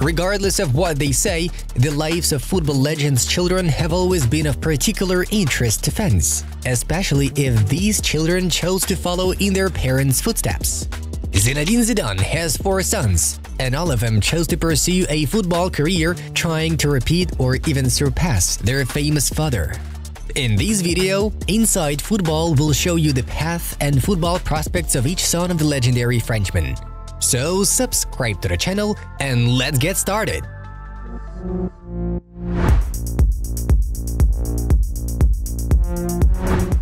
Regardless of what they say, the lives of football legends' children have always been of particular interest to fans, especially if these children chose to follow in their parents' footsteps. Zinedine Zidane has 4 sons, and all of them chose to pursue a football career trying to repeat or even surpass their famous father. In this video, Inside Football will show you the path and football prospects of each son of the legendary Frenchman. So subscribe to the channel and let's get started!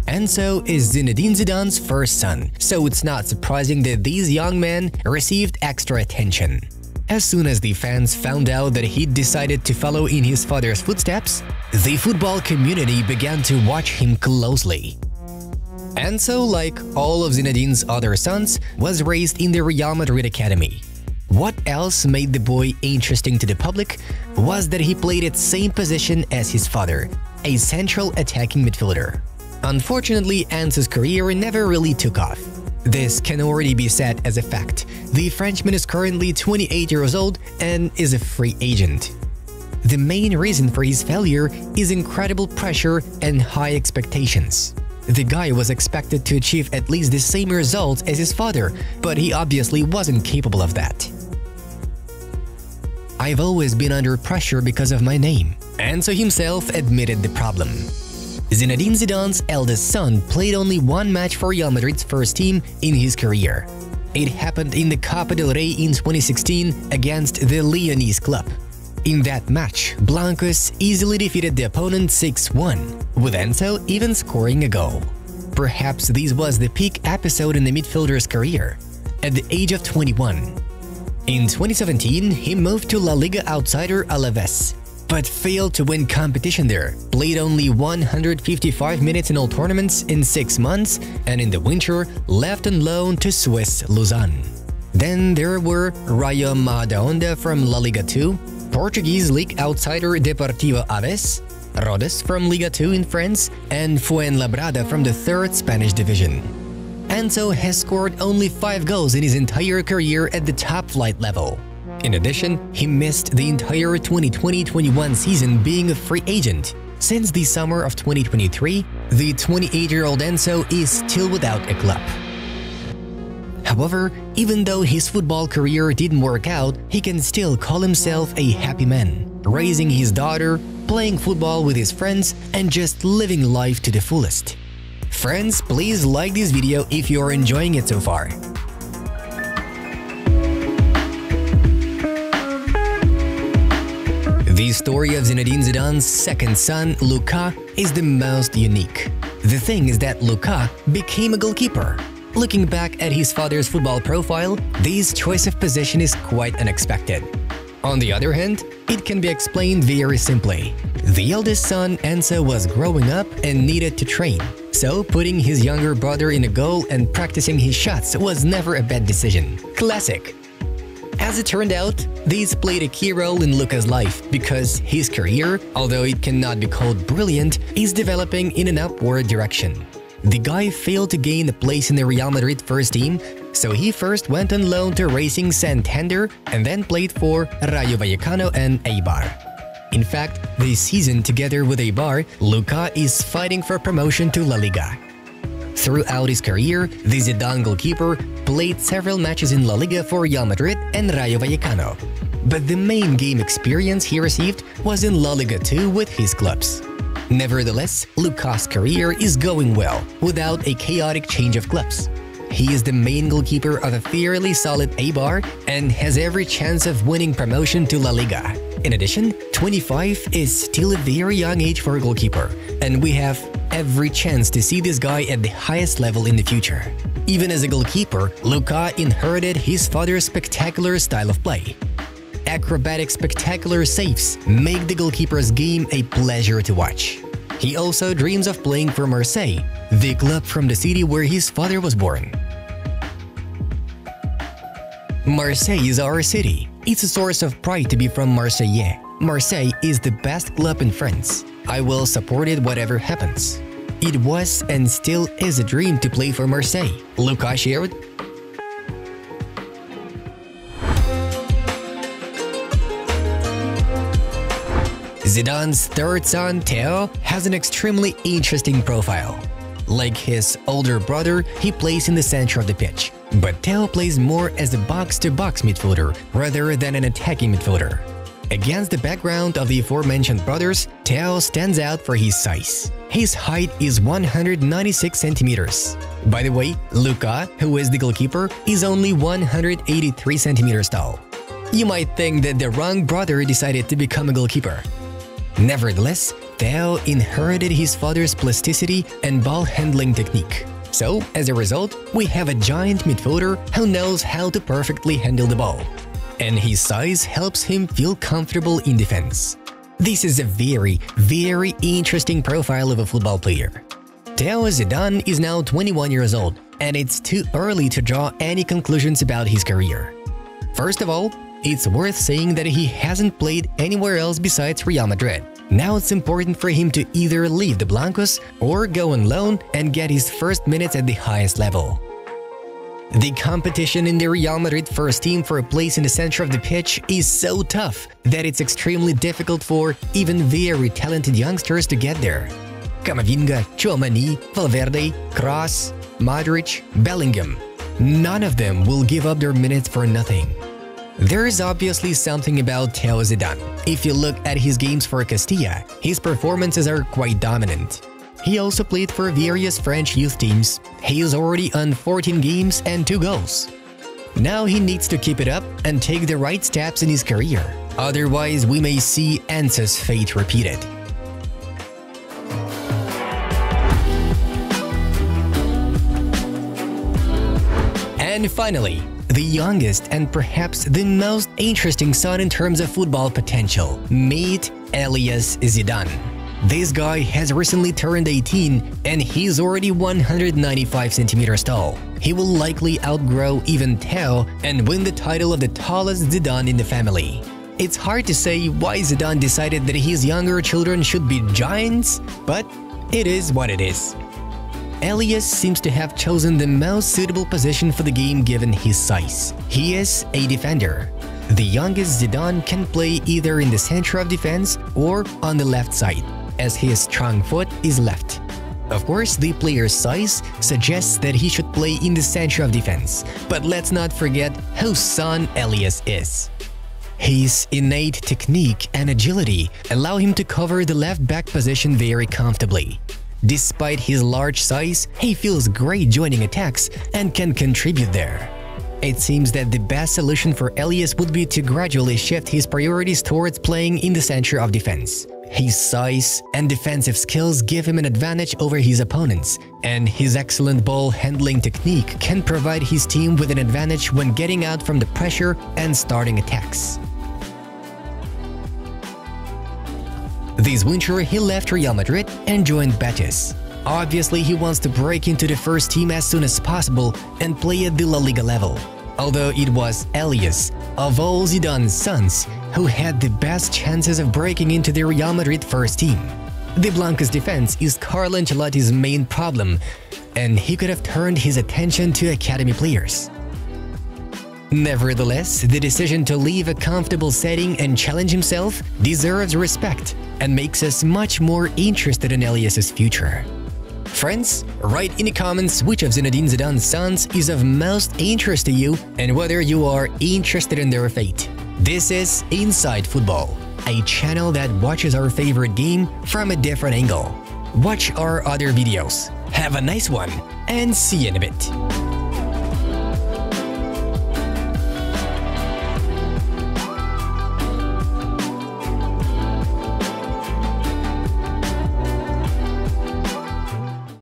Enzo is Zinedine Zidane's first son, so it's not surprising that these young men received extra attention. As soon as the fans found out that he'd decided to follow in his father's footsteps, the football community began to watch him closely. Enzo, like all of Zinedine's other sons, was raised in the Real Madrid academy. What else made the boy interesting to the public was that he played at the same position as his father, a central attacking midfielder. Unfortunately, Enzo's career never really took off. This can already be said as a fact. The Frenchman is currently 28 years old and is a free agent. The main reason for his failure is incredible pressure and high expectations. The guy was expected to achieve at least the same results as his father, but he obviously wasn't capable of that. "I've always been under pressure because of my name," Enzo himself admitted the problem. Zinedine Zidane's eldest son played only 1 match for Real Madrid's first team in his career. It happened in the Copa del Rey in 2016 against the Leonese club. In that match, Blancos easily defeated the opponent 6-1, with Enzo even scoring a goal. Perhaps this was the peak episode in the midfielder's career, at the age of 21. In 2017, he moved to La Liga outsider Alaves, but failed to win competition there, played only 155 minutes in all tournaments in 6 months, and in the winter left on loan to Swiss Lausanne. Then there were Rayo Majadahonda from La Liga 2, Portuguese league outsider Deportivo Aves, Rodez from Liga 2 in France, and Fuenlabrada from the 3rd Spanish division. Enzo has scored only 5 goals in his entire career at the top flight level. In addition, he missed the entire 2020-21 season being a free agent. Since the summer of 2023, the 28-year-old Enzo is still without a club. However, even though his football career didn't work out, he can still call himself a happy man, raising his daughter, playing football with his friends, and just living life to the fullest. Friends, please like this video if you are enjoying it so far. The story of Zinedine Zidane's second son, Luka, is the most unique. The thing is that Luka became a goalkeeper. Looking back at his father's football profile, this choice of position is quite unexpected. On the other hand, it can be explained very simply. The eldest son, Enzo, was growing up and needed to train, so putting his younger brother in a goal and practicing his shots was never a bad decision. Classic! As it turned out, this played a key role in Luka's life because his career, although it cannot be called brilliant, is developing in an upward direction. The guy failed to gain a place in the Real Madrid first team, so he first went on loan to Racing Santander and then played for Rayo Vallecano and Eibar. In fact, this season, together with Eibar, Luka is fighting for promotion to La Liga. Throughout his career, the Zidane goalkeeper played several matches in La Liga for Real Madrid and Rayo Vallecano. But the main game experience he received was in La Liga 2 with his clubs. Nevertheless, Luka's career is going well, without a chaotic change of clubs. He is the main goalkeeper of a fairly solid Eibar and has every chance of winning promotion to La Liga. In addition, 25 is still a very young age for a goalkeeper, and we have every chance to see this guy at the highest level in the future. Even as a goalkeeper, Luka inherited his father's spectacular style of play. Acrobatic, spectacular saves make the goalkeeper's game a pleasure to watch. He also dreams of playing for Marseille, the club from the city where his father was born. Marseille is our city. It's a source of pride to be from Marseille. Marseille is the best club in France. I will support it whatever happens. It was and still is a dream to play for Marseille, Luka shared. Zidane's third son, Theo, has an extremely interesting profile. Like his older brother, he plays in the center of the pitch, but Theo plays more as a box-to-box midfielder rather than an attacking midfielder. Against the background of the aforementioned brothers, Theo stands out for his size. His height is 196 centimeters. By the way, Luka, who is the goalkeeper, is only 183 centimeters tall. You might think that the wrong brother decided to become a goalkeeper. Nevertheless, Theo inherited his father's plasticity and ball handling technique. So, as a result, we have a giant midfielder who knows how to perfectly handle the ball. And his size helps him feel comfortable in defense. This is a very, very interesting profile of a football player. Theo Zidane is now 21 years old, and it's too early to draw any conclusions about his career. First of all, it's worth saying that he hasn't played anywhere else besides Real Madrid. Now it's important for him to either leave the Blancos or go on loan and get his first minutes at the highest level. The competition in the Real Madrid first team for a place in the center of the pitch is so tough that it's extremely difficult for even very talented youngsters to get there. Camavinga, Tchouaméni, Valverde, Kroos, Modric, Bellingham. None of them will give up their minutes for nothing. There is obviously something about Theo Zidane. If you look at his games for Castilla, his performances are quite dominant. He also played for various French youth teams. He is already on 14 games and 2 goals. Now he needs to keep it up and take the right steps in his career. Otherwise, we may see Enzo's fate repeated. And finally, the youngest and perhaps the most interesting son in terms of football potential. Meet Elias Zidane. This guy has recently turned 18 and he's already 195 centimeters tall. He will likely outgrow even Theo and win the title of the tallest Zidane in the family. It's hard to say why Zidane decided that his younger children should be giants, but it is what it is. Elias seems to have chosen the most suitable position for the game given his size. He is a defender. The youngest Zidane can play either in the center of defense or on the left side, as his strong foot is left. Of course, the player's size suggests that he should play in the center of defense, but let's not forget whose son Elias is. His innate technique and agility allow him to cover the left back position very comfortably. Despite his large size, he feels great joining attacks and can contribute there. It seems that the best solution for Elias would be to gradually shift his priorities towards playing in the center of defense. His size and defensive skills give him an advantage over his opponents, and his excellent ball handling technique can provide his team with an advantage when getting out from the pressure and starting attacks. This winter, he left Real Madrid and joined Betis. Obviously, he wants to break into the first team as soon as possible and play at the La Liga level. Although it was Elias, of all Zidane's sons, who had the best chances of breaking into the Real Madrid first team. The Blancos' defense is Carlo Ancelotti's main problem, and he could have turned his attention to academy players. Nevertheless, the decision to leave a comfortable setting and challenge himself deserves respect and makes us much more interested in Elias's future. Friends, write in the comments which of Zinedine Zidane's sons is of most interest to you and whether you are interested in their fate. This is Inside Football, a channel that watches our favorite game from a different angle. Watch our other videos. Have a nice one, and see you in a bit.